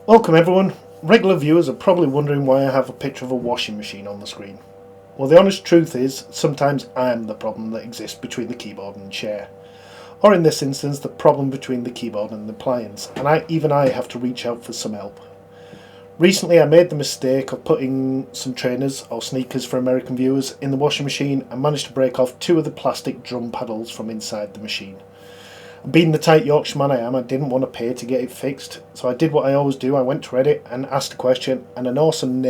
Welcome everyone. Regular viewers are probably wondering why I have a picture of a washing machine on the screen. Well, the honest truth is, sometimes I am the problem that exists between the keyboard and chair. Or in this instance, the problem between the keyboard and the appliance, and I have to reach out for some help. Recently I made the mistake of putting some trainers, or sneakers for American viewers, in the washing machine and managed to break off two of the plastic drum paddles from inside the machine. Being the tight Yorkshireman I am, I didn't want to pay to get it fixed, so I did what I always do. I went to Reddit and asked a question, and an awesome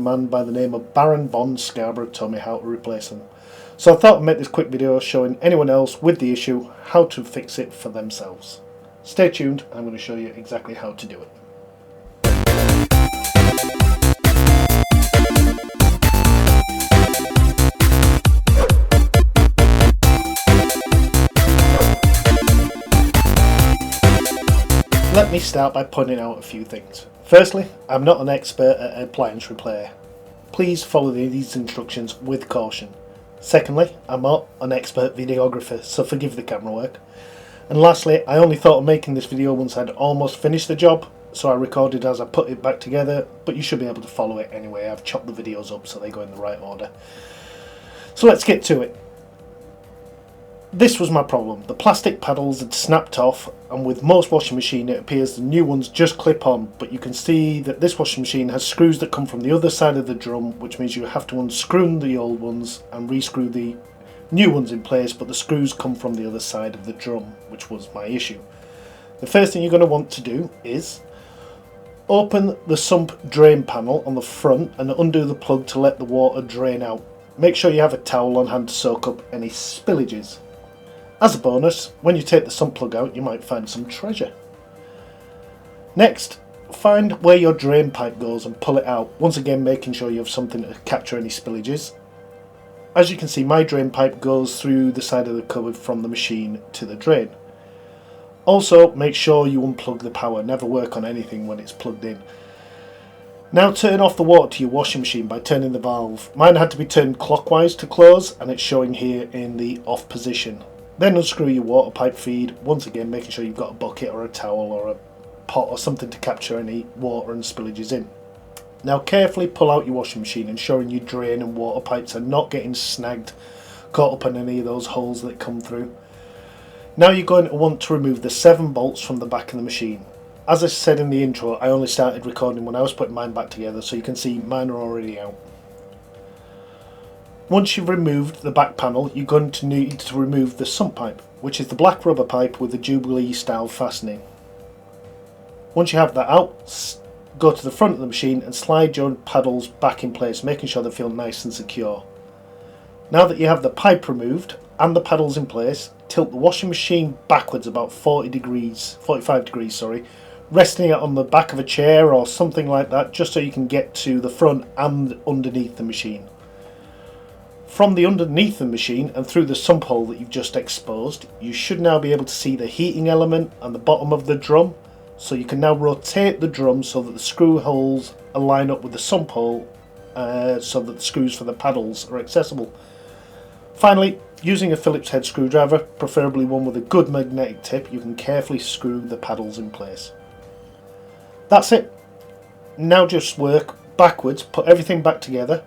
man by the name of Baron Bond Scarborough told me how to replace them. So I thought I'd make this quick video showing anyone else with the issue how to fix it for themselves. Stay tuned, I'm going to show you exactly how to do it. Let me start by pointing out a few things. Firstly, I'm not an expert at appliance repair. Please follow these instructions with caution. Secondly, I'm not an expert videographer, so forgive the camera work. And lastly, I only thought of making this video once I'd almost finished the job, so I recorded as I put it back together, but you should be able to follow it anyway. I've chopped the videos up so they go in the right order. So let's get to it. This was my problem. The plastic paddles had snapped off, and with most washing machines it appears the new ones just clip on, but you can see that this washing machine has screws that come from the other side of the drum, which means you have to unscrew the old ones and rescrew the new ones in place, but the screws come from the other side of the drum, which was my issue. The first thing you're going to want to do is open the sump drain panel on the front and undo the plug to let the water drain out. Make sure you have a towel on hand to soak up any spillages. As a bonus, when you take the sump plug out, you might find some treasure. Next, find where your drain pipe goes and pull it out, once again making sure you have something to capture any spillages. As you can see, my drain pipe goes through the side of the cupboard from the machine to the drain. Also, make sure you unplug the power, never work on anything when it's plugged in. Now turn off the water to your washing machine by turning the valve. Mine had to be turned clockwise to close, and it's showing here in the off position. Then unscrew your water pipe feed, once again making sure you've got a bucket or a towel or a pot or something to capture any water and spillages in. Now carefully pull out your washing machine, ensuring your drain and water pipes are not getting snagged, caught up in any of those holes that come through. Now you're going to want to remove the 7 bolts from the back of the machine. As I said in the intro, I only started recording when I was putting mine back together, so you can see mine are already out. Once you've removed the back panel, you're going to need to remove the sump pipe, which is the black rubber pipe with the Jubilee style fastening. Once you have that out, go to the front of the machine and slide your paddles back in place, making sure they feel nice and secure. Now that you have the pipe removed and the paddles in place, tilt the washing machine backwards about 45 degrees, resting it on the back of a chair or something like that, just so you can get to the front and underneath the machine. From the underneath the machine and through the sump hole that you've just exposed, you should now be able to see the heating element and the bottom of the drum, so you can now rotate the drum so that the screw holes align up with the sump hole, so that the screws for the paddles are accessible. Finally, using a Phillips head screwdriver, preferably one with a good magnetic tip, you can carefully screw the paddles in place. That's it. Now just work backwards, put everything back together,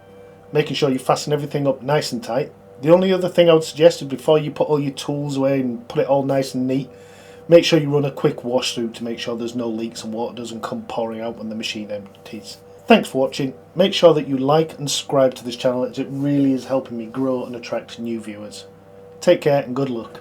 making sure you fasten everything up nice and tight. The only other thing I would suggest is before you put all your tools away and put it all nice and neat, make sure you run a quick wash through to make sure there's no leaks and water doesn't come pouring out when the machine empties. Thanks for watching. Make sure that you like and subscribe to this channel, as it really is helping me grow and attract new viewers. Take care and good luck.